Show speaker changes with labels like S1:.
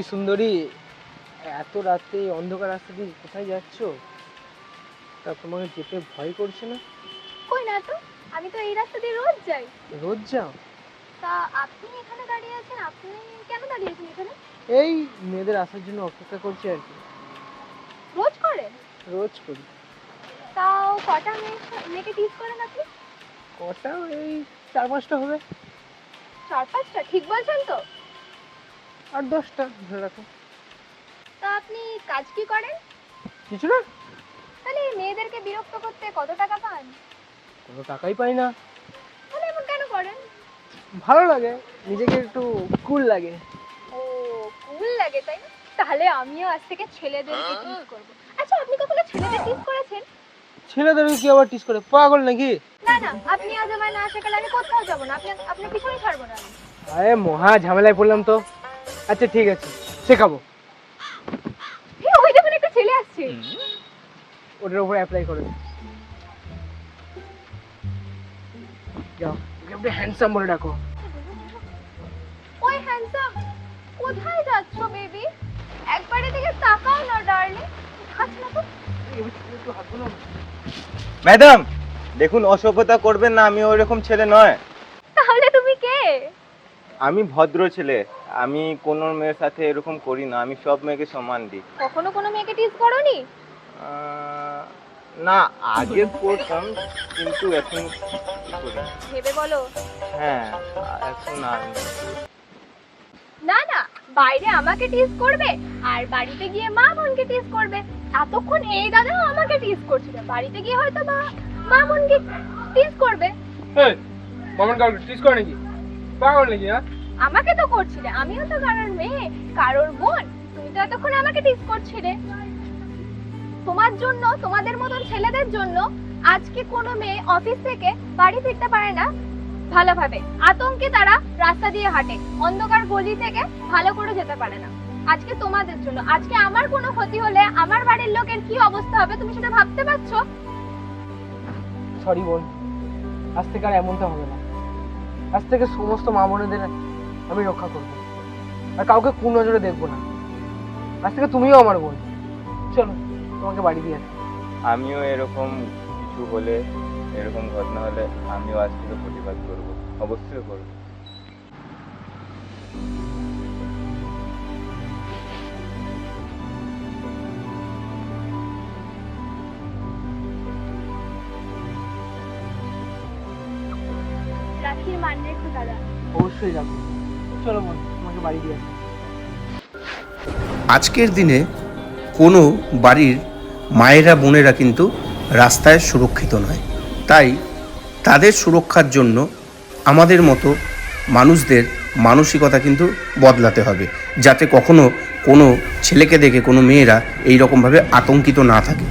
S1: সুন্দরী, এত রাতে অন্ধকার রাস্তা দিয়ে কোথায় যাচ্ছ? তা তোমাকে যেতে ভয় করছে না?
S2: কই না তো, আমি তো এই রাস্তা দিয়ে রোজ যাই।
S1: রোজ যাও?
S2: তা আপনি এখানে দাঁড়িয়ে আছেন, আপনি কেন দাঁড়িয়ে আছেন এখানে?
S1: এই মেয়েদের আসার জন্য অপেক্ষা করছি আর কি।
S2: রোজ করেন?
S1: রোজ করি।
S2: তাও কটা মেয়েকে টিজ করেন আপনি?
S1: কটা? এই 4-5টা হবে।
S2: 4-5টা? ঠিক বলছেন তো?
S1: 8-10টা ধরে রাখো।
S2: তা আপনি কাজ কি করেন?
S1: কিছু না।
S2: তাহলে এই মেয়েদেরকে বিরক্ত করতে কত টাকা পান?
S1: কোনো টাকাই পাই না।
S2: তাহলে এমন কেন করেন?
S1: ভালো লাগে, নিজেকে একটু কুল লাগে।
S2: ও, কুল লাগে তাই না? তাহলে আমিও আজ থেকে ছেলেদেরকে টিজ করব। আচ্ছা, আপনি কখনো ছেলেদের টিজ করেছেন?
S1: ছেলেদেরকে কি আবার টিস করে? পাগল নাকি?
S2: না না, আপনি আজ আমায় না শেখালে আমি কোথাও যাবো না, আপনার পিছনে ছাড়বো না আমি।
S1: আরে মহা ঝামেলায় পড়লাম তো। আচ্ছা ঠিক আছে, শেখাবো।
S2: ওই দেখুন একটা ছেলে আসছে।
S1: ওটার উপর অ্যাপ্লাই করে যাও। ওকে আপনি হ্যান্ডসাম বলে ডাকো।
S2: ওই হ্যান্ডসাম, কোথায় যাচ্ছ বেবি? একবারে দিকে তাকাও না ডার্লিং। আচ্ছা না তো।
S1: একটু হাত ধরো।
S3: ম্যাডাম দেখুন, অসভ্যতা করবেন না, আমি ওইরকম ছেলে নয়।
S2: তাহলে তুমি কে?
S3: আমি ভদ্র ছেলে, আমি কোনো মেয়ের সাথে এরকম করি না, আমি সব মেয়েকে সমান দিই।
S2: কখনো কোনো মেয়েকে টিজ করোনি?
S3: না, আগে করতাম কিন্তু এখন করি না।
S2: ভেবে বলো।
S3: হ্যাঁ, এখন আর না।
S2: না না, বাইরে আমাকে টিজ করবে আর বাড়িতে গিয়ে মা বোনকে টিজ করবে। এতক্ষণ এই দাদাও আমাকে টিজ করছিল, বাড়িতে গিয়ে হয়তো মা বোনকে টিজ করবে।
S1: এই মামন কাউকে টিস করে নাকি? পাগল নাকি? হ্যাঁ,
S2: আমাকে তো করছিলে, আমিও তো কারোর মেয়ে, কারোর বোন। তুমি তো এতক্ষণ আমাকে টিজ করছিলে। তোমার জন্য, তোমাদের মতন ছেলেদের জন্য আজকে কোনো মেয়ে অফিস থেকে বাড়ি ফিরতে পারে না ভালোভাবে। আতঙ্কে তারা রাস্তা দিয়ে হাঁটে, অন্ধকার গলি থেকে ভালো করে যেতে পারে না। আজকে তোমাদের জন্য, আজকে আমার কোনো ক্ষতি হলে আমার বাড়ির লোকের কি অবস্থা হবে তুমি সেটা ভাবতে পারছো?
S1: সরি বোন, আজ থেকে আর এমনটা হবে না। আজ থেকে সমস্ত মা বোনেদের আমি রক্ষা করবো, আর কাউকে কোন নজরে দেখবো না। আজ থেকে তুমিও আমার বোন। চলো তোমাকে বাড়ি দিয়ে আসি।
S3: আমিও এরকম কিছু হলে, এরকম ঘটনা হলে আমিও আজ থেকে প্রতিবাদ করবো, অবশ্যই করবো।
S2: রাখির মান রেখো দাদা।
S1: অবশ্যই যাবো। চলো বোন, তোমাকে বাড়ি দিয়ে আসি।
S4: আজকের দিনে কোনো বাড়ির মায়েরা বোনেরা কিন্তু রাস্তায় সুরক্ষিত নয়, তাই তাদের সুরক্ষার জন্য আমাদের মতো মানুষদের মানসিকতা কিন্তু বদলাতে হবে, যাতে কখনো কোনো ছেলেকে দেখে কোনো মেয়েরা এই রকমভাবে আতঙ্কিত না থাকে।